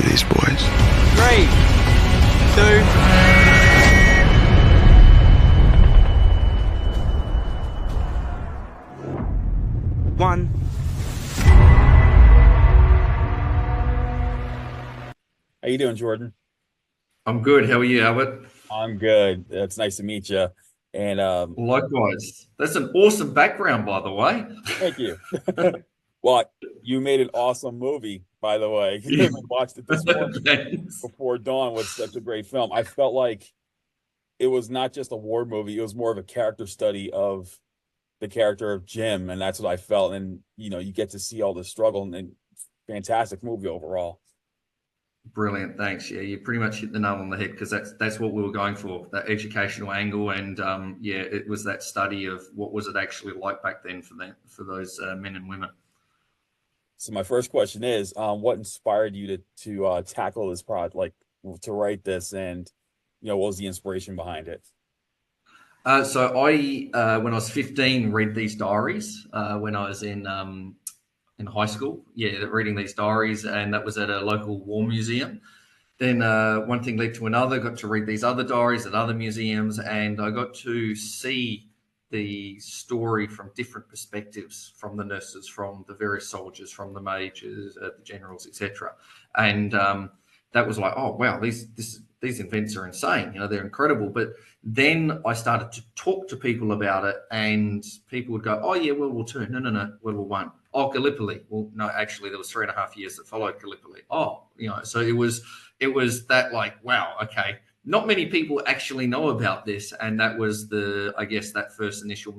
these boys. 3, 2. One. How you doing, Jordan? I'm good. How are you, Albert? I'm good. It's nice to meet you. And Likewise. That's an awesome background, by the way. thank you. Well, you made an awesome movie, by the way. Yeah. I watched it this morning Thanks. before dawn. Was such a great film. I felt like it was not just a war movie. It was more of a character study of the character of Jim, and that's what I felt. And you get to see all the struggle, and fantastic movie overall. Brilliant. Thanks. Yeah, you pretty much hit the nail on the head because that's what we were going for, that educational angle. And yeah, it was that study of what was it actually like back then for those men and women. So my first question is, what inspired you to tackle this project, like to write this, and what was the inspiration behind it? So I, when I was 15, read these diaries when I was in high school. Yeah, reading these diaries, and that was at a local war museum. Then one thing led to another. Got to read these other diaries at other museums, and I got to see the story from different perspectives, from the nurses, from the various soldiers, from the majors, the generals, etc. And that was like, oh wow, these events are insane. They're incredible. But then I started to talk to people about it, and people would go, oh yeah, World War II. No, World War One. Oh, Gallipoli. Well, no, actually, there was 3.5 years that followed Gallipoli. Oh, so it was that like, wow, okay. Not many people actually know about this, and that was that first initial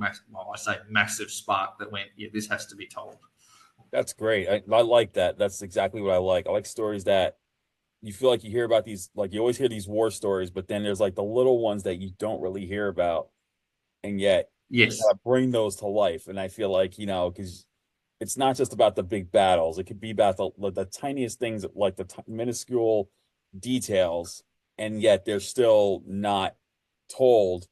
massive spark that went, yeah, this has to be told. That's great. I like that. That's exactly what I like. I like stories that you feel like you hear about these, like you always hear these war stories, but then there's like the little ones that you don't really hear about, and yet yes, you gotta bring those to life. And I feel like because it's not just about the big battles; it could be about the tiniest things, like the minuscule details, and yet they're still not told.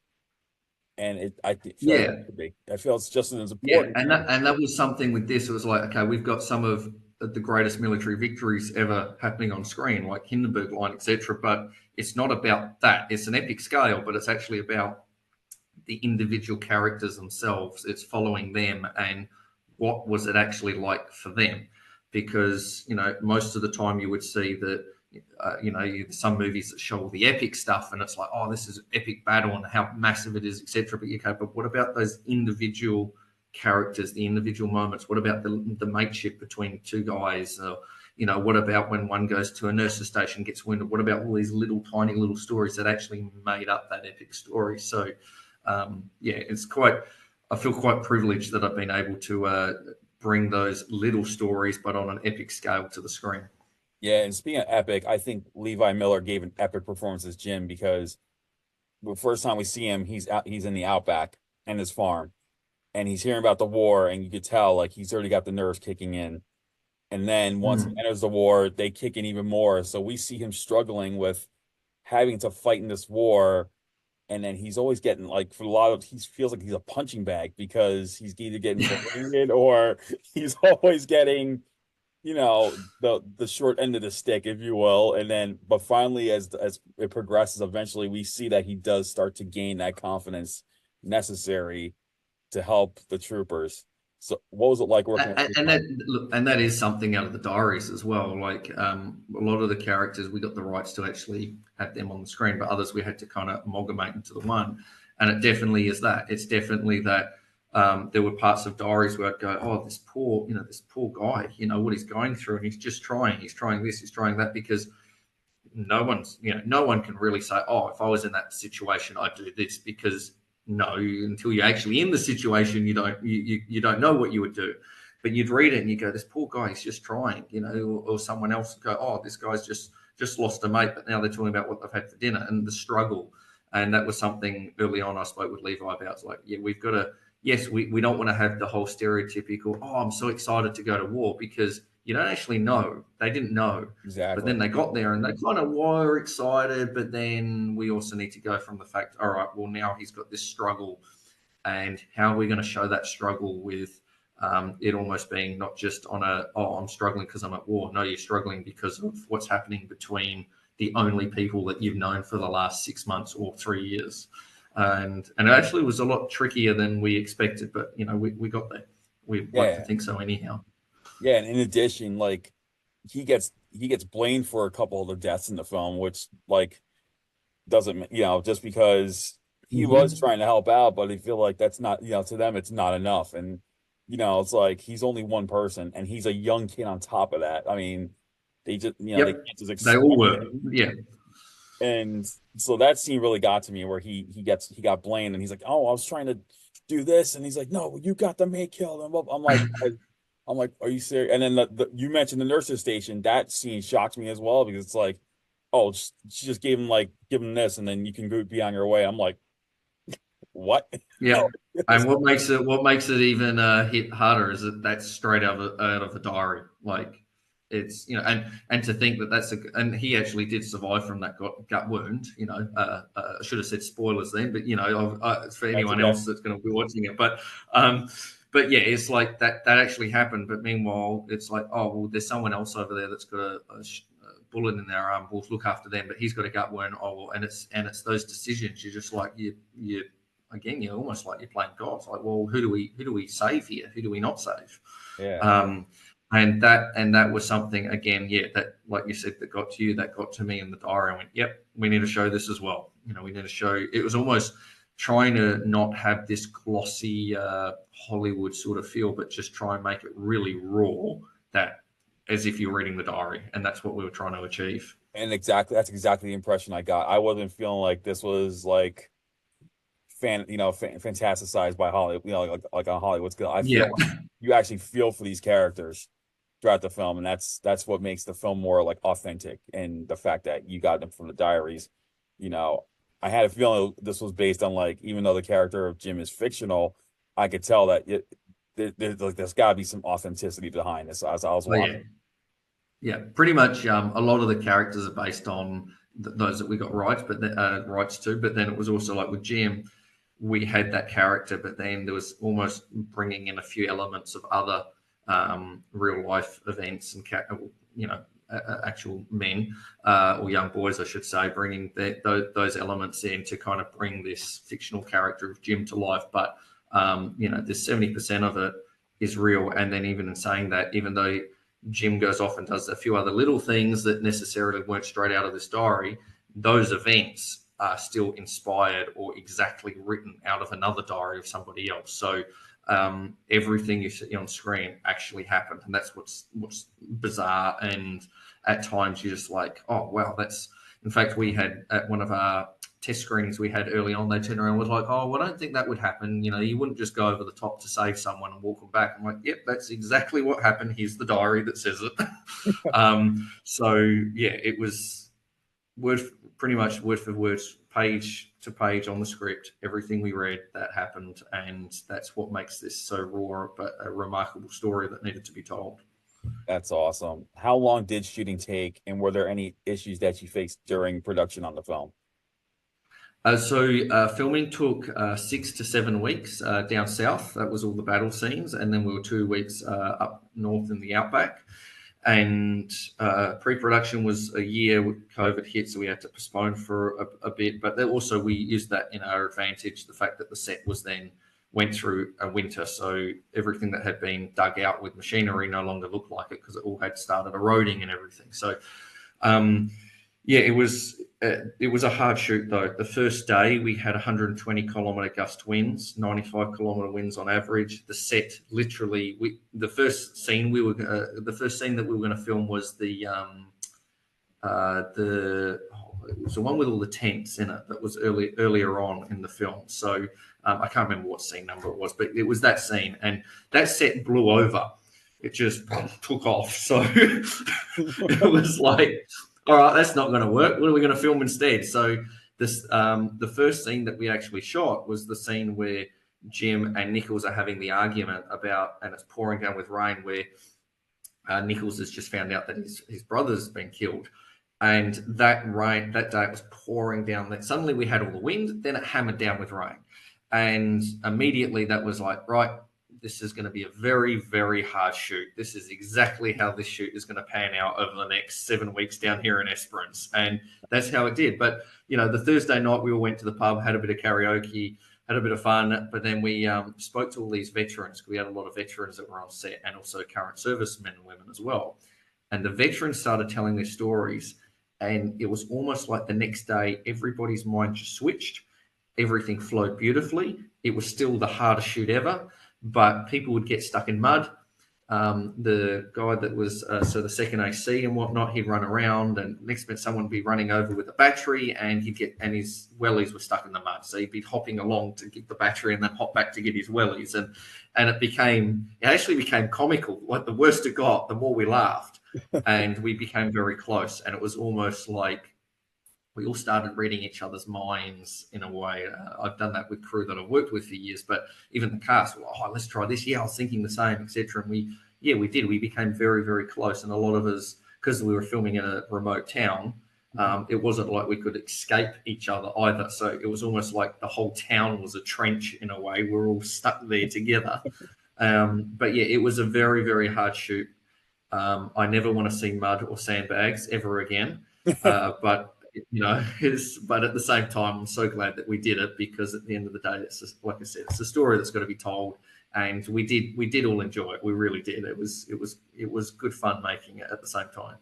And I feel like it could be. I feel it's just as important. Yeah, and that was something with this. It was like, okay, we've got some of the greatest military victories ever happening on screen, like Hindenburg Line, etc. But it's not about that. It's an epic scale, but it's actually about the individual characters themselves. It's following them and what was it actually like for them. Because, most of the time you would see that, some movies that show all the epic stuff and it's like, oh, this is an epic battle and how massive it is, etc. But what about those individual characters, the individual moments? What about the mateship between two guys? What about when one goes to a nurse's station, gets wounded? What about all these tiny little stories that actually made up that epic story? So, I feel quite privileged that I've been able to bring those little stories, but on an epic scale, to the screen. Yeah, and speaking of epic, I think Levi Miller gave an epic performance as Jim, because the first time we see him, he's in the Outback and his farm, and he's hearing about the war, and you could tell like he's already got the nerves kicking in. And then once he enters the war, they kick in even more. So we see him struggling with having to fight in this war, and then he's always getting, like, for a lot of, he feels like he's a punching bag, because he's either getting wounded or he's always getting the short end of the stick, if you will. And then, but finally, as it progresses, eventually we see that he does start to gain that confidence necessary to help the troopers. So what was it like working with and that is something out of the diaries as well. Like a lot of the characters, we got the rights to actually have them on the screen, but others we had to kind of amalgamate into the one. And it definitely is that. It's definitely that. There were parts of diaries where I'd go, oh, this poor guy, what he's going through, and he's just trying. He's trying this, he's trying that, because no one can really say, oh, if I was in that situation, I'd do this, because no, until you're actually in the situation, you don't know what you would do. But you'd read it and you go, this poor guy, he's just trying, or someone else would go, oh, this guy's just lost a mate, but now they're talking about what they've had for dinner and the struggle. And that was something early on I spoke with Levi about. It's like, yeah, we've got to. Yes, we don't want to have the whole stereotypical, oh, I'm so excited to go to war, because you don't actually know. They didn't know. Exactly. But then they got there and they kind of were excited. But then we also need to go from the fact, all right, well, now he's got this struggle. And how are we going to show that struggle with It almost being not just on I'm struggling because I'm at war. No, you're struggling because of what's happening between the only people that you've known for the last 6 months or 3 years. And it actually was a lot trickier than we expected, but we got there. We like to think so anyhow. Yeah, and in addition, like he gets blamed for a couple of the deaths in the film, which like doesn't just because he was trying to help out, but I feel like that's not to them it's not enough, and it's like he's only one person, and he's a young kid on top of that. I mean, they just they can't just They all exploit were, him. yeah. And so that scene really got to me where he got blamed, and he's like, "Oh, I was trying to do this," and he's like, "No, you got the maid killed." And I'm like, "Are you serious?" And then you mentioned the nurse's station. That scene shocked me as well because it's like, "Oh, she just gave him this, and then you can be on your way." I'm like, "What?" Yeah. And what makes it even hit harder is that that's straight out of a diary. Like it's and to think that and he actually did survive from that gut wound. I should have said spoilers then, but for anyone else that's going to be watching it. But yeah, it's like that actually happened. But meanwhile, it's like, oh well, there's someone else over there that's got a bullet in their arm. We'll look after them, but he's got a gut wound. Oh well, and it's those decisions. You're just like you. Again, you're almost like you're playing God. It's like, well, who do we save here? Who do we not save? Yeah. And that was something again, that like you said, that got to you, that got to me in the diary. I went, yep, we need to show this as well. We need to show. It was almost trying to not have this glossy Hollywood sort of feel, but just try and make it really raw, that as if you're reading the diary, and that's what we were trying to achieve. And that's exactly the impression I got. I wasn't feeling like this was like fantasticized by Hollywood, like a Hollywood skill. I feel like you actually feel for these characters throughout the film, and that's what makes the film more like authentic. And the fact that you got them from the diaries, I had a feeling this was based on, like, even though the character of Jim is fictional, I could tell that there's got to be some authenticity behind this as I was watching. Yeah, pretty much. A lot of the characters are based on those that we got rights to, but then it was also like with Jim, we had that character, but then there was almost bringing in a few elements of other real life events and actual men or young boys, I should say, bringing those elements in to kind of bring this fictional character of Jim to life. But there's 70% of it is real, and then even in saying that, even though Jim goes off and does a few other little things that necessarily weren't straight out of this diary, those events are still inspired or exactly written out of another diary of somebody else. So everything you see on screen actually happened, and that's what's bizarre. And at times you're just like, oh wow, that's. In fact, we had at one of our test screenings we had early on, they turned around and was like, oh, well, I don't think that would happen. You wouldn't just go over the top to save someone and walk them back. I'm like, yep, that's exactly what happened. Here's the diary that says it. So yeah, it was pretty much word for word, page to page on the script. Everything we read, that happened, and that's what makes this so raw, but a remarkable story that needed to be told. That's awesome. How long did shooting take, and were there any issues that you faced during production on the film? Filming took 6 to 7 weeks down south. That was all the battle scenes, and then we were 2 weeks up north in the Outback. And pre-production was a year with COVID hit, so we had to postpone for a bit. But then also we used that in our advantage, the fact that the set went through a winter, so everything that had been dug out with machinery no longer looked like it because it all had started eroding and everything. So, it was a hard shoot though. The first day we had 120-kilometer gust winds, 95-kilometer winds on average. The set literally, the first scene that we were going to film was it was the one with all the tents in it that was earlier on in the film. So I can't remember what scene number it was, but it was that scene, and that set blew over. It just took off. So it was like, all right, that's not going to work. What are we going to film instead? So the first scene that we actually shot was the scene where Jim and Nichols are having the argument and it's pouring down with rain, where Nichols has just found out that his brother's been killed. And that day it was pouring down. That suddenly we had all the wind, then it hammered down with rain. And immediately that was like, right, this is going to be a very, very hard shoot. This is exactly how this shoot is going to pan out over the next 7 weeks down here in Esperance. And that's how it did. But, the Thursday night we all went to the pub, had a bit of karaoke, had a bit of fun. But then we spoke to all these veterans. We had a lot of veterans that were on set and also current servicemen and women as well. And the veterans started telling their stories. And it was almost like the next day, everybody's mind just switched. Everything flowed beautifully. It was still the hardest shoot ever, but people would get stuck in mud. The guy that was the second AC and whatnot, he'd run around, and next minute someone would be running over with a battery, and his wellies were stuck in the mud. So he'd be hopping along to get the battery and then hop back to get his wellies, and it actually became comical. Like the worse it got, the more we laughed, and we became very close. And it was almost like we all started reading each other's minds in a way. I've done that with crew that I've worked with for years, but even the cast were, let's try this. Yeah, I was thinking the same, etc. And we did. We became very, very close. And a lot of us, because we were filming in a remote town, it wasn't like we could escape each other either. So it was almost like the whole town was a trench in a way. We're all stuck there together. But yeah, it was a very, very hard shoot. I never want to see mud or sandbags ever again. But but at the same time, I'm so glad that we did it, because at the end of the day, it's just, like I said, it's a story that's got to be told, and we did all enjoy it. We really did. It was good fun making it at the same time.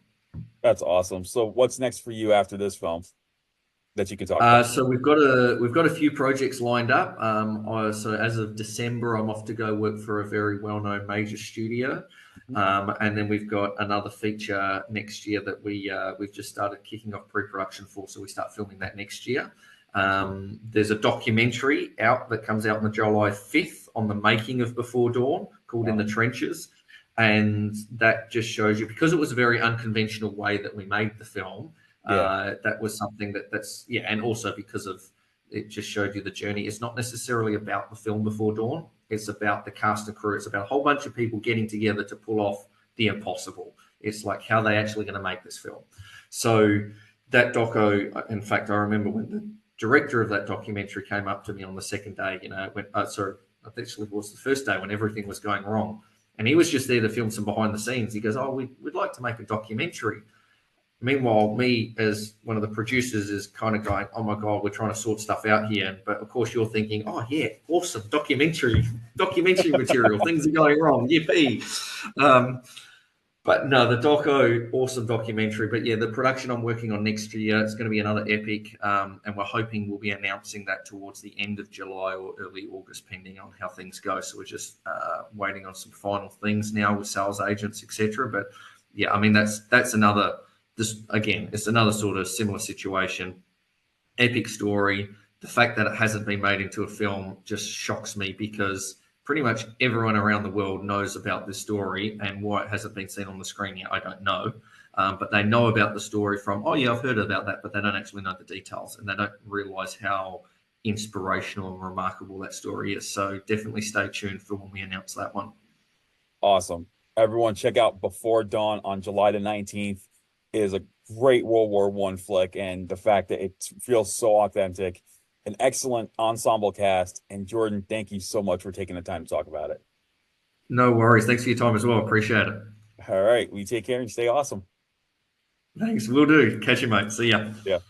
That's awesome. So what's next for you after this film that you can talk about? So we've got a few projects lined up. So as of December, I'm off to go work for a very well-known major studio. And then we've got another feature next year that we've just started kicking off pre-production for, so we start filming that next year. There's a documentary out that comes out on the July 5th on the making of Before Dawn called In the Trenches, and that just shows you, because it was a very unconventional way that we made the film. That was something and also because of it just showed you the journey. It's not necessarily about the film Before Dawn. It's about the cast and crew. It's about a whole bunch of people getting together to pull off the impossible. It's like how they actually going to make this film. So that doco, in fact, I remember when the director of that documentary came up to me on the second day, actually it was the first day when everything was going wrong. And he was just there to film some behind the scenes. He goes, we'd like to make a documentary. Meanwhile, me as one of the producers is kind of going, oh my God, we're trying to sort stuff out here. But of course you're thinking, oh yeah, awesome, documentary material, things are going wrong, yippee. But no, the doco, awesome documentary. But yeah, the production I'm working on next year, it's going to be another epic. And we're hoping we'll be announcing that towards the end of July or early August, pending on how things go. So we're just waiting on some final things now with sales agents, etc. But yeah, I mean, that's another... it's another sort of similar situation. Epic story. The fact that it hasn't been made into a film just shocks me, because pretty much everyone around the world knows about this story, and why it hasn't been seen on the screen yet, I don't know. But they know about the story from, I've heard about that, but they don't actually know the details, and they don't realize how inspirational and remarkable that story is. So definitely stay tuned for when we announce that one. Awesome. Everyone check out Before Dawn on July the 19th. Is a great World War I flick, and the fact that it feels so authentic, an excellent ensemble cast. And Jordon, thank you so much for taking the time to talk about it. No worries. Thanks for your time as well. Appreciate it. All right. We take care and stay awesome. Thanks. Will do. Catch you, mate. See ya. Yeah.